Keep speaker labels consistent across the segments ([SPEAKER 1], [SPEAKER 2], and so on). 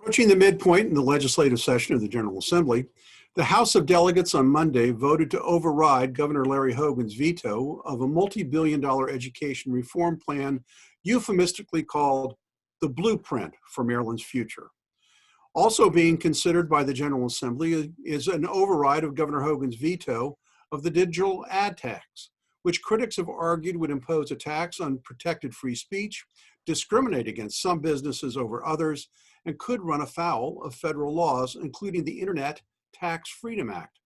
[SPEAKER 1] Approaching the midpoint in the legislative session of the General Assembly, the House of Delegates on Monday voted to override Governor Larry Hogan's veto of a multi-billion-dollar education reform plan euphemistically called the Blueprint for Maryland's Future. Also being considered by the General Assembly is an override of Governor Hogan's veto of the digital ad tax, which critics have argued would impose a tax on protected free speech, discriminate against some businesses over others, and could run afoul of federal laws, including the Internet Tax Freedom Act.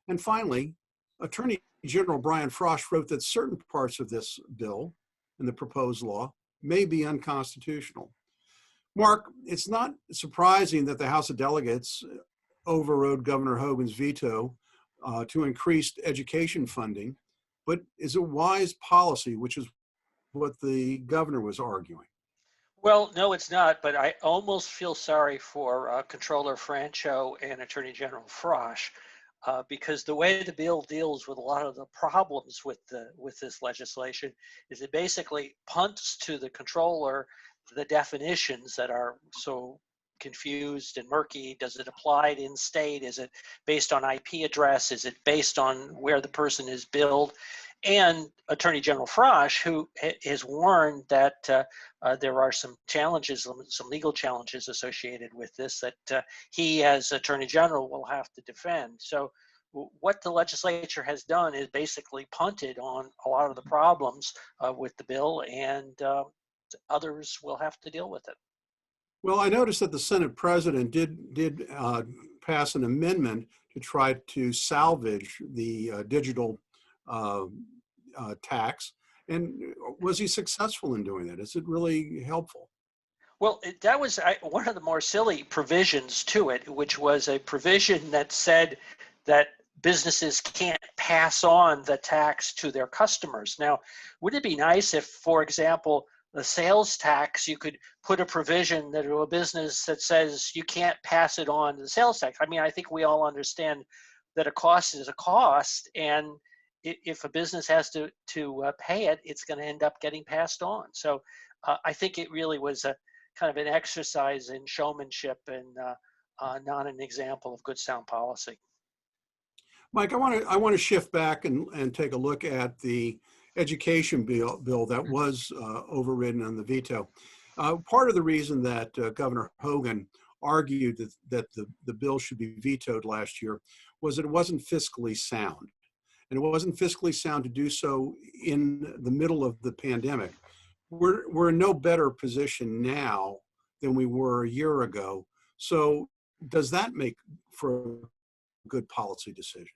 [SPEAKER 1] And finally, Attorney General Brian Frost wrote that certain parts of this bill and the proposed law may be unconstitutional. Mark, it's not surprising that the House of Delegates overrode Governor Hogan's veto to increase education funding, but is it wise policy, which is what the governor was arguing?
[SPEAKER 2] Well, no, it's not, but I almost feel sorry for Controller Francho and Attorney General Frosch because the way the bill deals with a lot of the problems with this legislation is it basically punts to the controller the definitions that are so confused and murky. Does it apply in state? Is it based on IP address? Is it based on where the person is billed? And Attorney General Frosch, who has warned that there are some challenges, some legal challenges associated with this that he as Attorney General will have to defend. So what the legislature has done is basically punted on a lot of the problems with the bill, and others will have to deal with it.
[SPEAKER 1] Well, I noticed that the Senate President did pass an amendment to try to salvage the digital tax. And was he successful in doing that? Is it really helpful?
[SPEAKER 2] Well, that was one of the more silly provisions to it, which was a provision that said that businesses can't pass on the tax to their customers. Now, would it be nice if, for example, the sales tax, you could put a provision that a business that says you can't pass it on to the sales tax? I mean, I think we all understand that a cost is a cost, and if a business has to pay it, it's going to end up getting passed on. So I think it really was a kind of an exercise in showmanship and not an example of good sound policy.
[SPEAKER 1] Mike, I want to shift back and take a look at the education bill that was overridden on the veto. Part of the reason that Governor Hogan argued that the bill should be vetoed last year was that it wasn't fiscally sound. And it wasn't fiscally sound to do so in the middle of the pandemic. We're in no better position now than we were a year ago. So does that make for a good policy decision?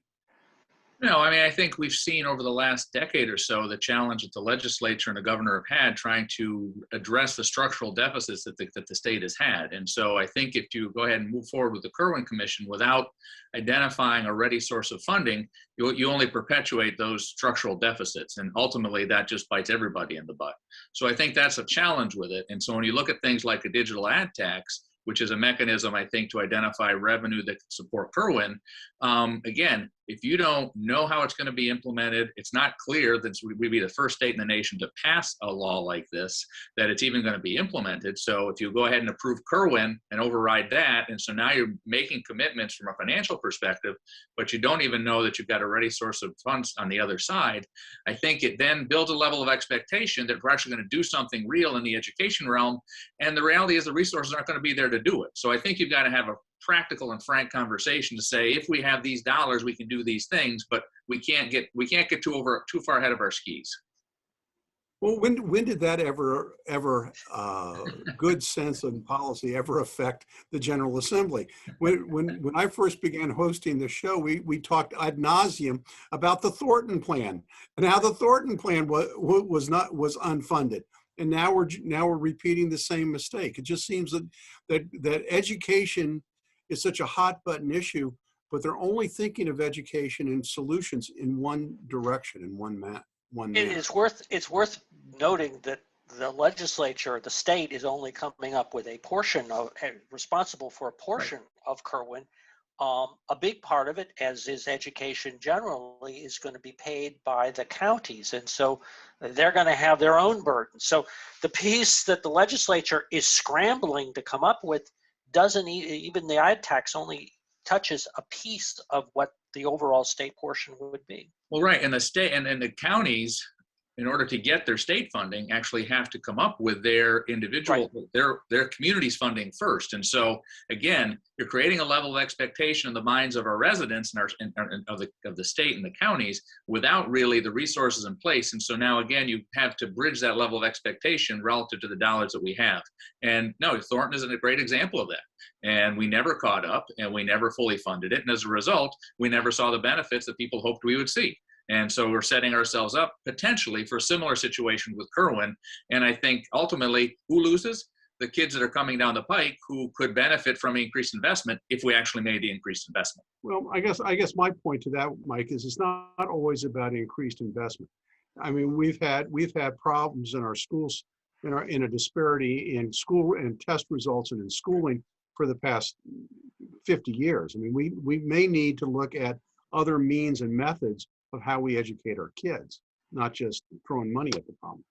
[SPEAKER 3] No, I mean, I think we've seen over the last decade or so the challenge that the legislature and the governor have had trying to address the structural deficits that the state has had. And so I think if you go ahead and move forward with the Kirwan Commission without identifying a ready source of funding, you only perpetuate those structural deficits. And ultimately, that just bites everybody in the butt. So I think that's a challenge with it. And so when you look at things like a digital ad tax, which is a mechanism, I think, to identify revenue that can support Kirwan. Again, if you don't know how it's going to be implemented, it's not clear that we'd be the first state in the nation to pass a law like this, that it's even going to be implemented. So if you go ahead and approve Kirwan and override that, and so now you're making commitments from a financial perspective, but you don't even know that you've got a ready source of funds on the other side, I think it then builds a level of expectation that we're actually going to do something real in the education realm. And the reality is the resources aren't going to be there to do it. So I think you've got to have a practical and frank conversation to say, if we have these dollars, we can do these things, but we can't get too far ahead of our skis.
[SPEAKER 1] Well, when did that ever good sense and policy ever affect the General Assembly? When I first began hosting the show, we talked ad nauseum about the Thornton Plan and how the Thornton Plan was unfunded. And now we're repeating the same mistake. It just seems that education is such a hot button issue, but they're only thinking of education and solutions in one direction, in one manner.
[SPEAKER 2] It's worth noting that the legislature, the state, is only coming up with a portion of, responsible for a portion of Kirwan. A big part of it, as is education generally, is going to be paid by the counties. And so they're going to have their own burden. So the piece that the legislature is scrambling to come up with doesn't even the ed tax only touches a piece of what the overall state portion would be.
[SPEAKER 3] Well, right, and the state and the counties, in order to get their state funding, actually have to come up with their individual, their community's funding first. And so, again, you're creating a level of expectation in the minds of our residents and of the state and the counties without really the resources in place. And so now, again, you have to bridge that level of expectation relative to the dollars that we have. And no, Thornton is a great example of that. And we never caught up, and we never fully funded it. And as a result, we never saw the benefits that people hoped we would see. And so we're setting ourselves up potentially for a similar situation with Kerwin. And I think ultimately, who loses? The kids that are coming down the pike who could benefit from increased investment if we actually made the increased investment.
[SPEAKER 1] Well, I guess my point to that, Mike, is it's not always about increased investment. I mean, we've had problems in our schools, in a disparity in school and test results and in schooling for the past 50 years. I mean, we may need to look at other means and methods of how we educate our kids, not just throwing money at the problem.